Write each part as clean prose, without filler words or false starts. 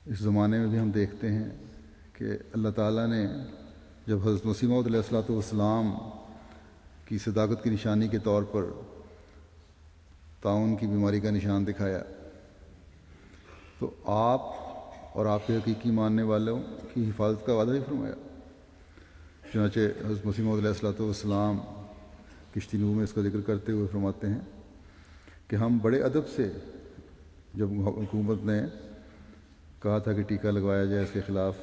اس زمانے میں بھی ہم دیکھتے ہیں کہ اللہ تعالیٰ نے جب حضرت مسیح موعود علیہ الصلوۃ والسلام کی صداقت کی نشانی کے طور پر طاعون کی بیماری کا نشان دکھایا تو آپ اور آپ کے حقیقی ماننے والوں کی حفاظت کا وعدہ بھی فرمایا۔ چنانچہ حضرت مسیح موعود علیہ الصلوۃ والسلام کشتی نوح میں اس کا ذکر کرتے ہوئے فرماتے ہیں کہ ہم بڑے ادب سے، جب حکومت نے کہا تھا کہ ٹیکہ لگوایا جائے اس کے خلاف،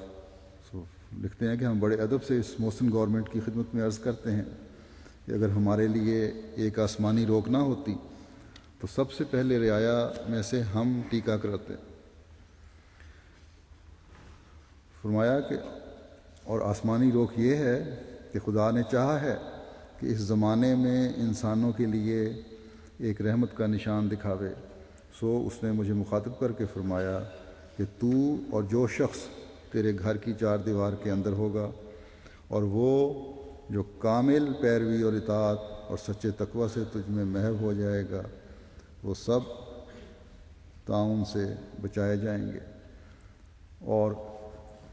لکھتے ہیں کہ ہم بڑے ادب سے اس محسن گورنمنٹ کی خدمت میں عرض کرتے ہیں کہ اگر ہمارے لیے ایک آسمانی روک نہ ہوتی تو سب سے پہلے رعایا میں سے ہم ٹیکہ کراتے۔ فرمایا کہ اور آسمانی روک یہ ہے کہ خدا نے چاہا ہے کہ اس زمانے میں انسانوں کے لیے ایک رحمت کا نشان دکھاوے، سو اس نے مجھے مخاطب کر کے فرمایا کہ تو اور جو شخص تیرے گھر کی چار دیوار کے اندر ہوگا اور وہ جو کامل پیروی اور اطاعت اور سچے تقوی سے تجھ میں محو ہو جائے گا، وہ سب طاعون سے بچائے جائیں گے۔ اور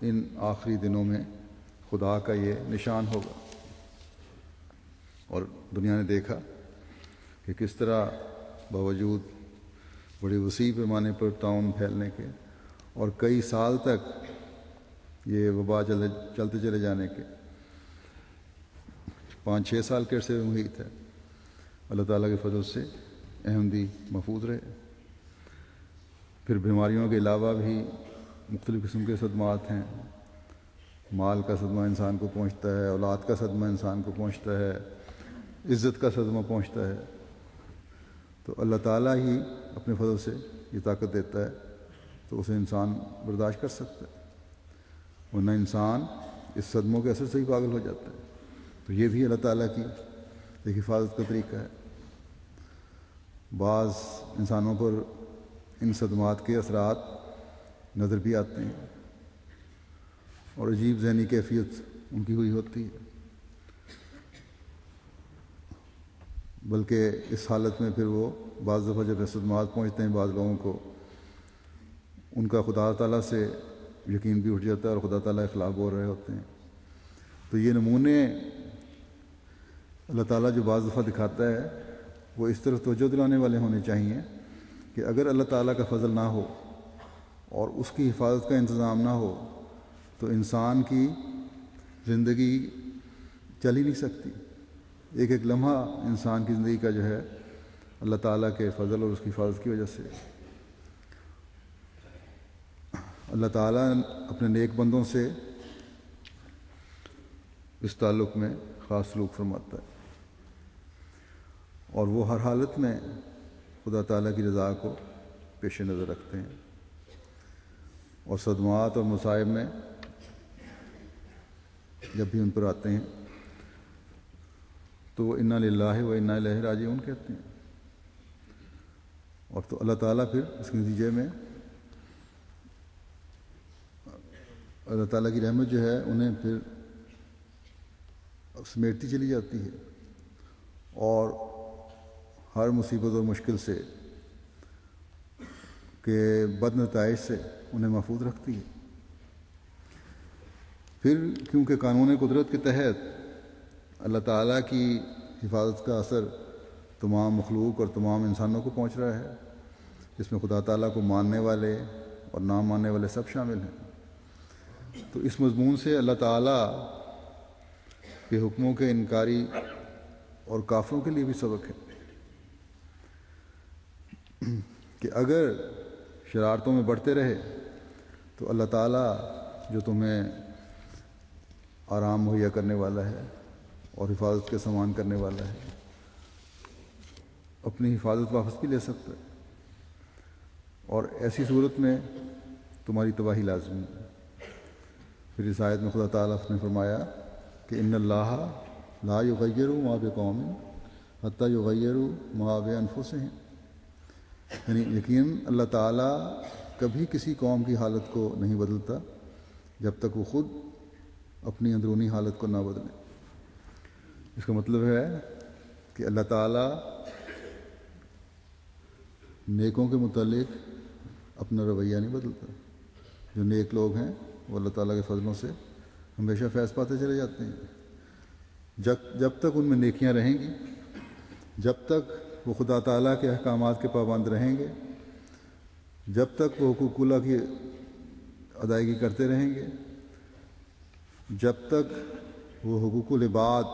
ان آخری دنوں میں خدا کا یہ نشان ہوگا۔ اور دنیا نے دیکھا کہ کس طرح باوجود بڑے وسیع پیمانے پر طاعون پھیلنے کے اور کئی سال تک یہ وبا چلتے چلے جانے کے، 5-6 سال کے عرصے میں محیط ہے، اللہ تعالیٰ کے فضل سے احمدی محفوظ رہے۔ پھر بیماریوں کے علاوہ بھی مختلف قسم کے صدمات ہیں۔ مال کا صدمہ انسان کو پہنچتا ہے، اولاد کا صدمہ انسان کو پہنچتا ہے، عزت کا صدمہ پہنچتا ہے۔ تو اللہ تعالیٰ ہی اپنے فضل سے یہ طاقت دیتا ہے تو اسے انسان برداشت کر سکتا ہے، ورنہ انسان اس صدموں کے اثر سے ہی پاگل ہو جاتا ہے۔ تو یہ بھی اللہ تعالیٰ کی ایک حفاظت کا طریقہ ہے۔ بعض انسانوں پر ان صدمات کے اثرات نظر بھی آتے ہیں اور عجیب ذہنی کیفیت ان کی ہوئی ہوتی ہے، بلکہ اس حالت میں پھر وہ بعض دفعہ جب صدمات پہنچتے ہیں بعض لوگوں کو، ان کا خدا تعالیٰ سے یقین بھی اٹھ جاتا ہے اور خدا تعالیٰ کے خلاف بول رہے ہوتے ہیں۔ تو یہ نمونے اللہ تعالیٰ جو بعض دفعہ دکھاتا ہے وہ اس طرف توجہ دلانے والے ہونے چاہیے کہ اگر اللہ تعالیٰ کا فضل نہ ہو اور اس کی حفاظت کا انتظام نہ ہو تو انسان کی زندگی چل ہی نہیں سکتی۔ ایک ایک لمحہ انسان کی زندگی کا جو ہے اللہ تعالیٰ کے فضل اور اس کی حفاظت کی وجہ سے۔ اللہ تعالیٰ اپنے نیک بندوں سے اس تعلق میں خاص سلوک فرماتا ہے اور وہ ہر حالت میں خدا تعالیٰ کی رضا کو پیش نظر رکھتے ہیں، اور صدمات اور مصائب میں جب بھی ان پر آتے ہیں تو وہ انا للہ و انا الیہ راجعون کہتے ہیں، اور تو اللہ تعالیٰ پھر اس کے نتیجے میں اللہ تعالیٰ کی رحمت جو ہے انہیں پھر سمیٹتی چلی جاتی ہے اور ہر مصیبت اور مشکل سے کہ بد نتائج سے انہیں محفوظ رکھتی ہے۔ پھر کیونکہ قانون قدرت کے تحت اللہ تعالیٰ کی حفاظت کا اثر تمام مخلوق اور تمام انسانوں کو پہنچ رہا ہے، جس میں خدا تعالیٰ کو ماننے والے اور نہ ماننے والے سب شامل ہیں۔ تو اس مضمون سے اللہ تعالیٰ کے حکموں کے انکاری اور کافروں کے لیے بھی سبق ہے کہ اگر شرارتوں میں بڑھتے رہے تو اللہ تعالیٰ جو تمہیں آرام مہیا کرنے والا ہے اور حفاظت کے سامان کرنے والا ہے، اپنی حفاظت واپس بھی لے سکتا ہے، اور ایسی صورت میں تمہاری تباہی لازمی ہے۔ پھر اس آیت میں خدا تعالیٰ نے فرمایا کہ ان اللہ لا یغیر ما بقوم حتی یغیروا ما بانفسہم، یعنی یقیناً اللہ تعالیٰ کبھی کسی قوم کی حالت کو نہیں بدلتا جب تک وہ خود اپنی اندرونی حالت کو نہ بدلے۔ اس کا مطلب ہے کہ اللہ تعالیٰ نیکوں کے متعلق اپنا رویہ نہیں بدلتا، جو نیک لوگ ہیں وہ اللہ تعالیٰ کے فضلوں سے ہمیشہ فیض پاتے چلے جاتے ہیں. جب تک ان میں نیکیاں رہیں گی، جب تک وہ خدا تعالیٰ کے احکامات کے پابند رہیں گے، جب تک وہ حقوق اللہ کی ادائیگی کرتے رہیں گے، جب تک وہ حقوق العباد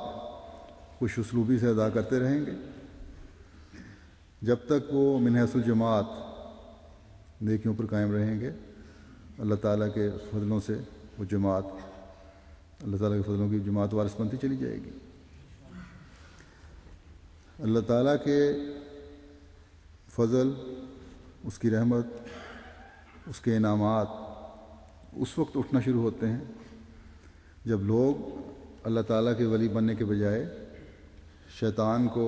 خوش اسلوبی سے ادا کرتے رہیں گے، جب تک وہ من حیث الجماعت نیکیوں پر قائم رہیں گے، اللہ تعالیٰ کے فضلوں سے وہ جماعت، اللہ تعالیٰ کے فضلوں کی جماعت وارث بنتی چلی جائے گی. اللہ تعالیٰ کے فضل، اس کی رحمت، اس کے انعامات اس وقت اٹھنا شروع ہوتے ہیں جب لوگ اللہ تعالیٰ کے ولی بننے کے بجائے شیطان کو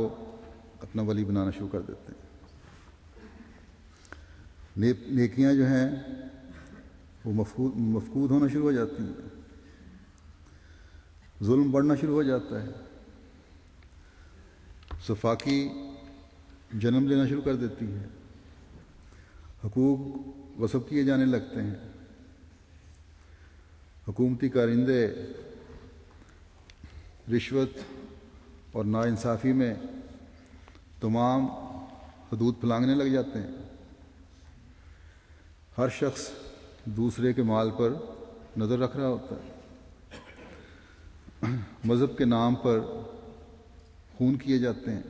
اپنا ولی بنانا شروع کر دیتے ہیں. نیکیاں جو ہیں وہ مفقود ہونا شروع ہو جاتی ہیں، ظلم بڑھنا شروع ہو جاتا ہے، سفاکی جنم لینا شروع کر دیتی ہے، حقوق غصب کیے جانے لگتے ہیں، حکومتی کارندے رشوت اور ناانصافی میں تمام حدود پھلانگنے لگ جاتے ہیں. ہر شخص دوسرے کے مال پر نظر رکھ رہا ہوتا ہے، مذہب کے نام پر خون کیے جاتے ہیں.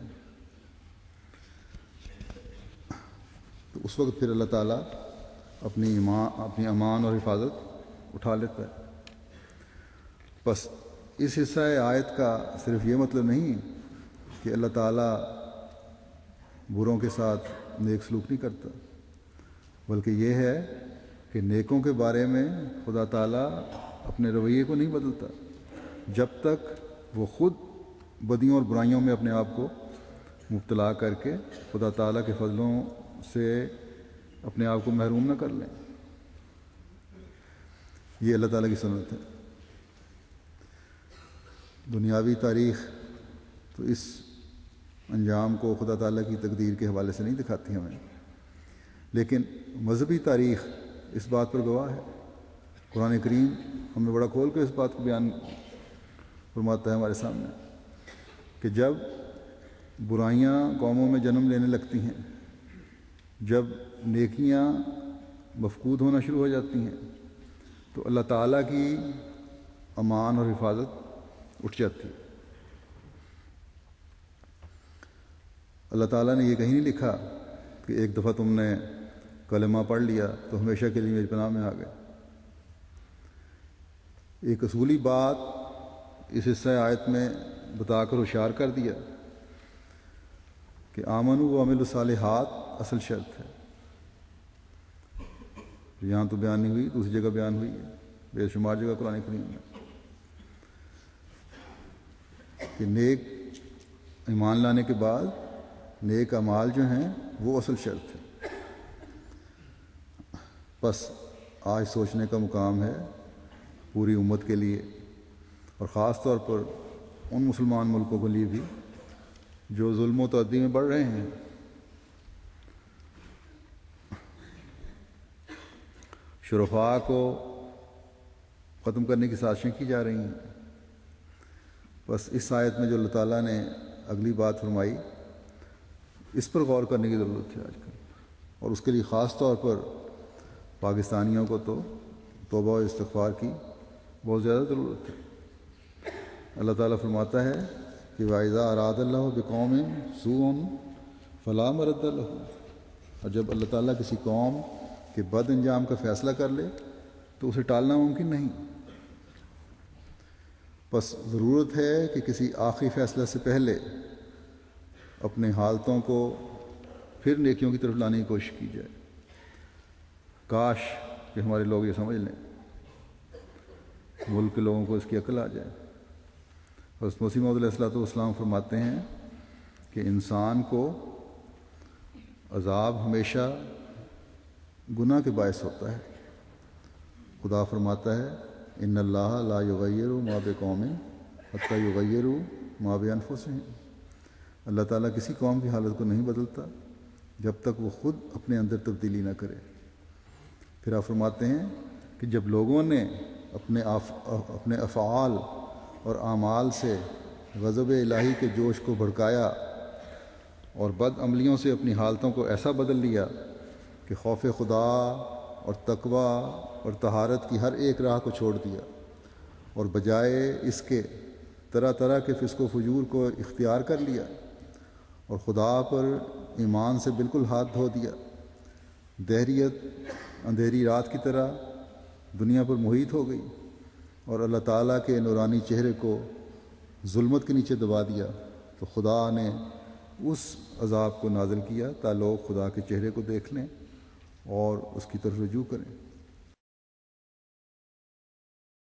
تو اس وقت پھر اللہ تعالیٰ اپنی امان اور حفاظت اٹھا لیتا ہے. بس اس حصہ آیت کا صرف یہ مطلب نہیں کہ اللہ تعالیٰ بروں کے ساتھ نیک سلوک نہیں کرتا، بلکہ یہ ہے کہ نیکوں کے بارے میں خدا تعالیٰ اپنے رویے کو نہیں بدلتا جب تک وہ خود بدیوں اور برائیوں میں اپنے آپ کو مبتلا کر کے خدا تعالیٰ کے فضلوں سے اپنے آپ کو محروم نہ کر لیں. یہ اللہ تعالیٰ کی سنت ہے. دنیاوی تاریخ تو اس انجام کو خدا تعالیٰ کی تقدیر کے حوالے سے نہیں دکھاتی ہمیں، لیکن مذہبی تاریخ اس بات پر گواہ ہے. قرآن کریم ہمیں بڑا کھول کے اس بات کو بیان فرماتا ہے ہمارے سامنے کہ جب برائیاں قوموں میں جنم لینے لگتی ہیں، جب نیکیاں مفقود ہونا شروع ہو جاتی ہیں، تو اللہ تعالیٰ کی امان اور حفاظت اٹھ جاتی ہے. اللہ تعالیٰ نے یہ کہیں نہیں لکھا کہ ایک دفعہ تم نے کلمہ پڑھ لیا تو ہمیشہ کے لیے میری پناہ میں آ گئے. ایک اصولی بات اس حصہ آیت میں بتا کر ہوشیار کر دیا کہ آمنوا وعملوا الصالحات اصل شرط ہے. یہاں تو بیان نہیں ہوئی، دوسری جگہ بیان ہوئی ہے، بے شمار جگہ قرآن کریم میں، کہ نیک ایمان لانے کے بعد نیک اعمال جو ہیں وہ اصل شرط ہے. بس آج سوچنے کا مقام ہے پوری امت کے لیے، اور خاص طور پر ان مسلمان ملکوں کے لیے بھی جو ظلم و تعدی میں بڑھ رہے ہیں. شرفاء کو ختم کرنے کی سازشیں کی جا رہی ہیں. بس اس آیت میں جو اللہ تعالیٰ نے اگلی بات فرمائی اس پر غور کرنے کی ضرورت ہے آج کل، اور اس کے لیے خاص طور پر پاکستانیوں کو تو توبہ و استغفار کی بہت زیادہ ضرورت ہے. اللہ تعالیٰ فرماتا ہے کہ وَإِذَا أَرَادَ اللَّهُ بِقَوْمٍ سُوءًا فَلَا مَرَدَّ لَهُ، اور جب اللہ تعالیٰ کسی قوم کے بد انجام کا فیصلہ کر لے تو اسے ٹالنا ممکن نہیں. بس ضرورت ہے کہ کسی آخری فیصلہ سے پہلے اپنے حالتوں کو پھر نیکیوں کی طرف لانے کی کوشش کی جائے. کاش کہ ہمارے لوگ یہ سمجھ لیں، ملک کے لوگوں کو اس کی عقل آ جائے. بس مسیح موعود علیہ السلام فرماتے ہیں کہ انسان کو عذاب ہمیشہ گناہ کے باعث ہوتا ہے. خدا فرماتا ہے ان اللہ لا یغیر ما بقوم حتی یغیروا ما بانفسہم، اللہ تعالیٰ کسی قوم کی حالت کو نہیں بدلتا جب تک وہ خود اپنے اندر تبدیلی نہ کرے. پھر آپ فرماتے ہیں کہ جب لوگوں نے اپنے افعال اور اعمال سے غضب الہی کے جوش کو بھڑکایا اور بد عملیوں سے اپنی حالتوں کو ایسا بدل لیا کہ خوف خدا اور تقوی اور طہارت کی ہر ایک راہ کو چھوڑ دیا، اور بجائے اس کے طرح طرح کے فسق و فجور کو اختیار کر لیا، اور خدا پر ایمان سے بالکل ہاتھ دھو دیا، دہریت اندھیری رات کی طرح دنیا پر محیط ہو گئی، اور اللہ تعالیٰ کے نورانی چہرے کو ظلمت کے نیچے دبا دیا، تو خدا نے اس عذاب کو نازل کیا تاکہ لوگ خدا کے چہرے کو دیکھ لیں اور اس کی طرف رجوع کریں۔